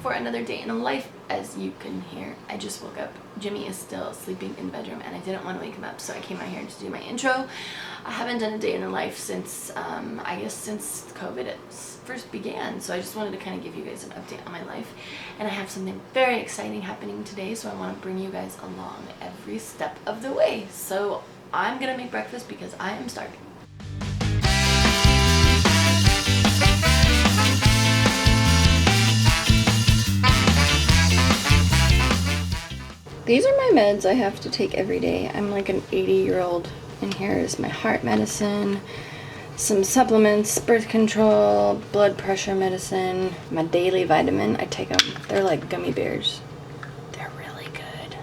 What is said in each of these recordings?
for another day in the life. As you can hear, I just woke up. Jimmy is still sleeping in the bedroom and I didn't want to wake him up, so I came out here to do my intro. I haven't done a day in the life since, I guess since COVID first began, so I just wanted to kind of give you guys an update on my life. And I have something very exciting happening today, so I want to bring you guys along every step of the way. So I'm gonna make breakfast because I am starving. These are my meds I have to take every day. I'm like an 80-year-old, and here is my heart medicine, some supplements, birth control, blood pressure medicine, my daily vitamin. I take them. They're like gummy bears. They're really good.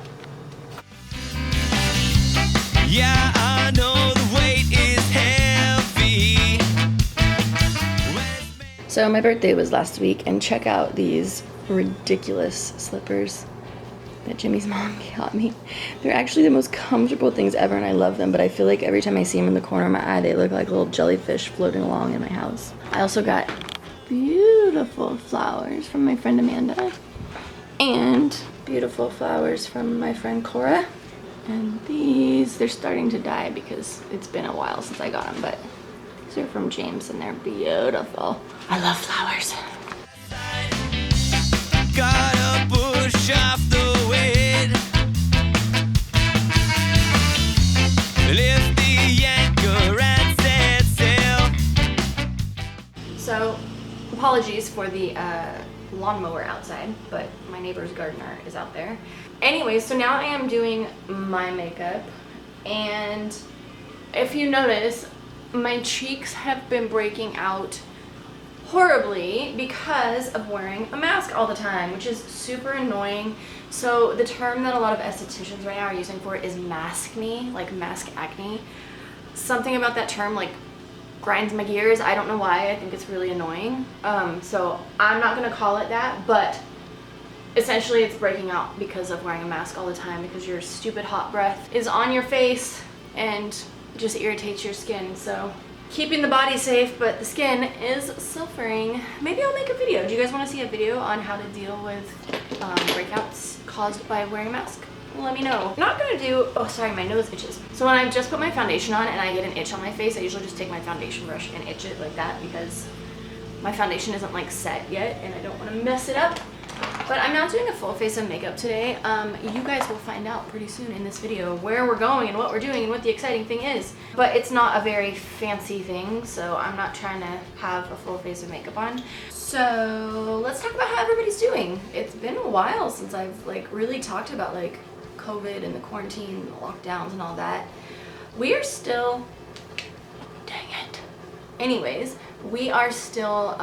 Yeah, I know the weight is heavy. So my birthday was last week, and check out these ridiculous slippers that Jimmy's mom got me. They're actually the most comfortable things ever, and I love them, but I feel like every time I see them in the corner of my eye, they look like little jellyfish floating along in my house. I also got beautiful flowers from my friend Amanda, and beautiful flowers from my friend Cora. And these, they're starting to die because it's been a while since I got them, but these are from James and they're beautiful. I love flowers. Gotta push off the weight. Lift the anchor and set sail. So, apologies for the lawnmower outside, but my neighbor's gardener is out there. Anyway, so now I am doing my makeup, and if you notice, my cheeks have been breaking out horribly because of wearing a mask all the time, which is super annoying. So the term that a lot of estheticians right now are using for it is maskne, like mask acne. Something about that term like grinds my gears. I don't know why. I think it's really annoying. So I'm not gonna call it that, but essentially it's breaking out because of wearing a mask all the time, because your stupid hot breath is on your face and just irritates your skin. So keeping the body safe, but the skin is suffering. Maybe I'll make a video. Do you guys want to see a video on how to deal with breakouts caused by wearing a mask? Let me know. I'm not gonna do, oh sorry, my nose itches. So when I just put my foundation on and I get an itch on my face, I usually just take my foundation brush and itch it like that, because my foundation isn't like set yet and I don't want to mess it up. But I'm not doing a full face of makeup today. You guys will find out pretty soon in this video where we're going and what we're doing and what the exciting thing is. But it's not a very fancy thing, so I'm not trying to have a full face of makeup on. So let's talk about how everybody's doing. It's been a while since I've like really talked about like COVID and the quarantine and the lockdowns and all that. We are still, dang it. Anyways, we are still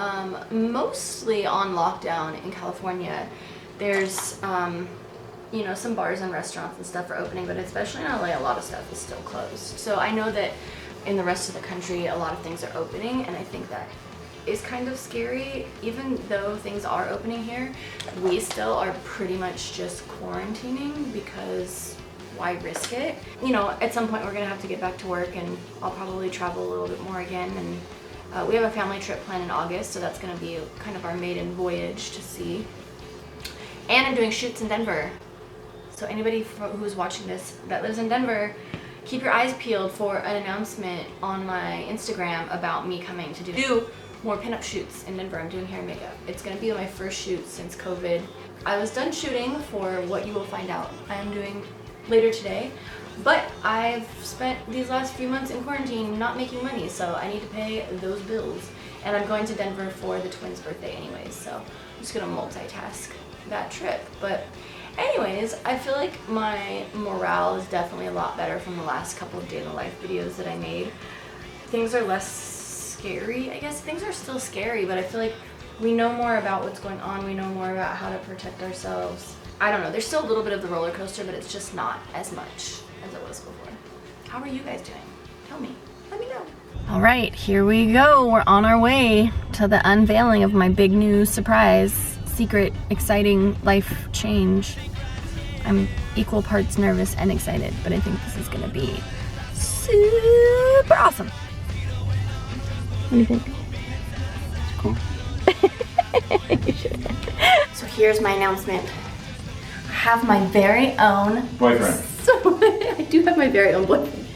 mostly on lockdown in California. There's, you know, some bars and restaurants and stuff are opening, but especially in LA, a lot of stuff is still closed. So I know that in the rest of the country, a lot of things are opening, and I think that is kind of scary. Even though things are opening here, we still are pretty much just quarantining because why risk it? You know, at some point we're gonna have to get back to work, and I'll probably travel a little bit more again. And we have a family trip planned in August, so that's gonna be kind of our maiden voyage to see. And I'm doing shoots in Denver. So anybody who's watching this that lives in Denver, keep your eyes peeled for an announcement on my Instagram about me coming to do more pinup shoots in Denver. I'm doing hair and makeup. It's gonna be my first shoot since COVID. I was done shooting for what you will find out I am doing later today, but I've spent these last few months in quarantine not making money, so I need to pay those bills. And I'm going to Denver for the twins' birthday anyways, so I'm just gonna multitask that trip. But anyways, I feel like my morale is definitely a lot better from the last couple of day in the life videos that I made. Things are less scary, I guess. Things are still scary, but I feel like we know more about what's going on. We know more about how to protect ourselves. I don't know, there's still a little bit of the roller coaster, but it's just not as much as it was before. How are you guys doing? Tell me, let me know. All right, here we go. We're on our way to the unveiling of my big new surprise, secret, exciting life change. I'm equal parts nervous and excited, but I think this is gonna be super awesome. What do you think? It's cool. You should. So here's my announcement. I have my very own boyfriend. So I do have my very own boyfriend.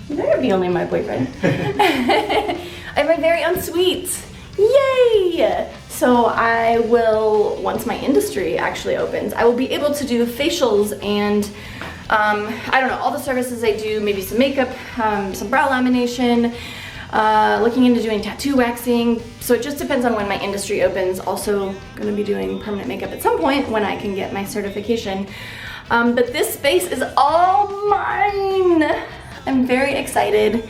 You better be only my boyfriend. I have my very own suite. Yay! So I will, once my industry actually opens, I will be able to do facials and I don't know, all the services I do, maybe some makeup, some brow lamination, looking into doing tattoo waxing. So it just depends on when my industry opens. Also gonna be doing permanent makeup at some point when I can get my certification. But this space is all mine. I'm very excited.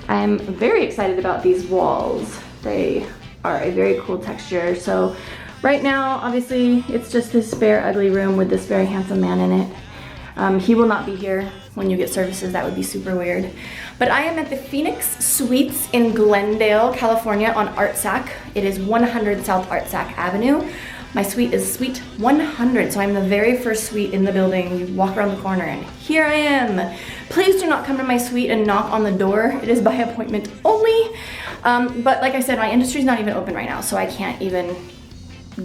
I'm very excited about these walls. They are a very cool texture. So right now, obviously, it's just this bare, ugly room with this very handsome man in it. He will not be here when you get services. That would be super weird. But I am at the Phoenix Suites in Glendale, California on Artsac. It is 100 South Artsac Avenue. My suite is suite 100, so I'm the very first suite in the building. You walk around the corner and here I am. Please do not come to my suite and knock on the door. It is by appointment only. But like I said, my industry is not even open right now, so I can't even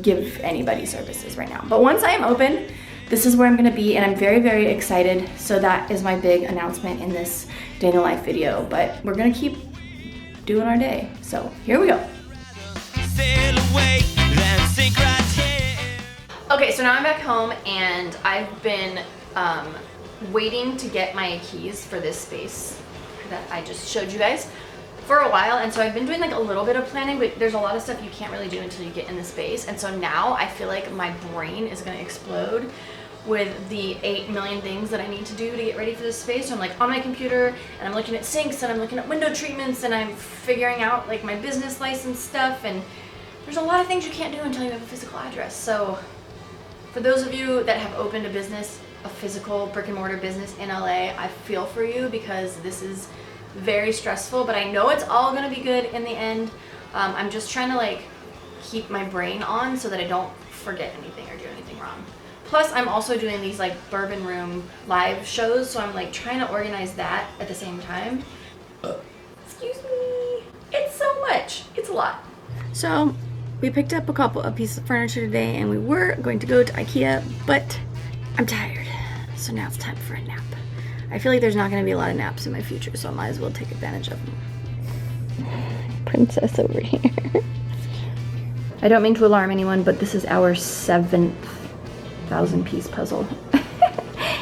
give anybody services right now. But once I am open, this is where I'm gonna be, and I'm very, very excited. So that is my big announcement in this day in the life video, but we're gonna keep doing our day. So here we go. Sail away, then sink right here. Okay, so now I'm back home and I've been waiting to get my keys for this space that I just showed you guys for a while. And so I've been doing like a little bit of planning, but there's a lot of stuff you can't really do until you get in the space. And so now I feel like my brain is gonna explode with the 8 million things that I need to do to get ready for this space. So I'm like on my computer and I'm looking at sinks and I'm looking at window treatments and I'm figuring out like my business license stuff, and there's a lot of things you can't do until you have a physical address. So for those of you that have opened a business, a physical brick and mortar business in LA, I feel for you because this is very stressful, but I know it's all gonna be good in the end. I'm just trying to like keep my brain on so that I don't forget anything or do anything wrong. Plus I'm also doing these like Bourbon Room live shows, so I'm like trying to organize that at the same time. Excuse me, it's so much, it's a lot. So we picked up a piece of furniture today and we were going to go to IKEA, but I'm tired. So now it's time for a nap. I feel like there's not gonna be a lot of naps in my future, so I might as well take advantage of them. Princess over here. I don't mean to alarm anyone, but this is our 7th 1,000-piece puzzle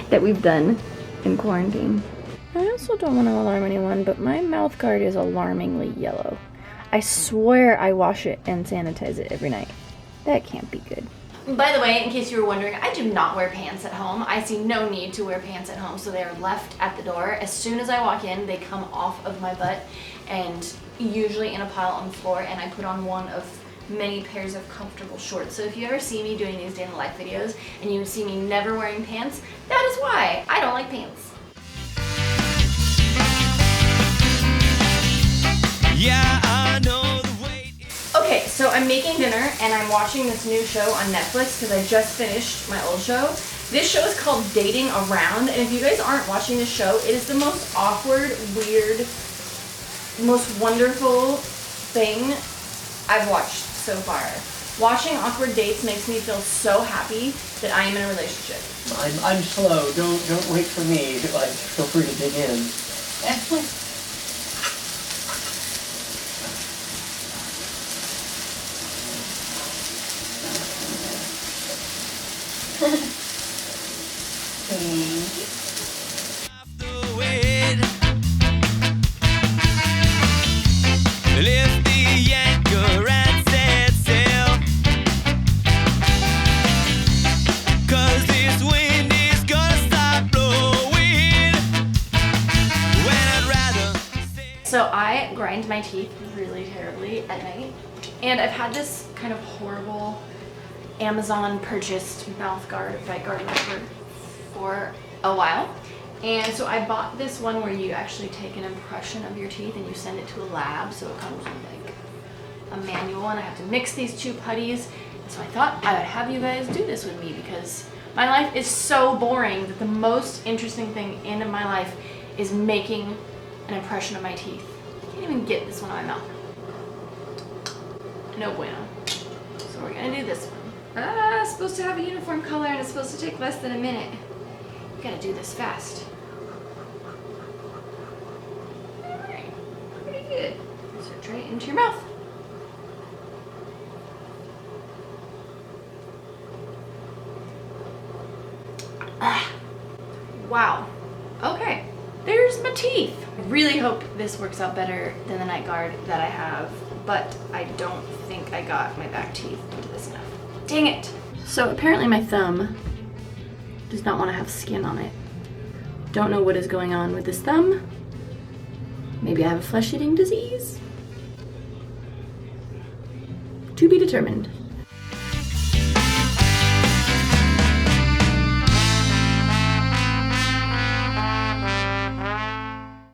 that we've done in quarantine. I also don't want to alarm anyone, but my mouth guard is alarmingly yellow. I swear I wash it and sanitize it every night. That can't be good. By the way, in case you were wondering, I do not wear pants at home. I see no need to wear pants at home, so they are left at the door. As soon as I walk in, they come off of my butt and usually in a pile on the floor, and I put on one of many pairs of comfortable shorts. So if you ever see me doing these day in the life videos and you see me never wearing pants, that is why. I don't like pants. Yeah, I know the way. Okay, so I'm making dinner and I'm watching this new show on Netflix because I just finished my old show. This show is called Dating Around, and if you guys aren't watching this show, it is the most awkward, weird, most wonderful thing I've watched so far. Watching awkward dates makes me feel so happy that I am in a relationship. I'm slow. Don't wait for me. Like, feel free to dig in. Off the weight. Lift the anchor and set sail. 'Cause this wind is gonna stop blowing. When I'd rather stay. So I grind my teeth really terribly at night, and I've had this kind of horrible Amazon purchased mouth guard by Gardner for a while. And so I bought this one where you actually take an impression of your teeth and you send it to a lab, so it comes with like a manual, and I have to mix these 2 putties. So I thought I would have you guys do this with me because my life is so boring that the most interesting thing in my life is making an impression of my teeth. I can't even get this one out of my mouth. No bueno. So we're gonna do this one. It's supposed to have a uniform color and it's supposed to take less than a minute. You gotta do this fast. Alright, pretty good. So try it into your mouth. Wow. Okay, there's my teeth. I really hope this works out better than the night guard that I have, but I don't think I got my back teeth into this enough. Dang it! So apparently my thumb does not want to have skin on it. Don't know what is going on with this thumb. Maybe I have a flesh-eating disease? To be determined.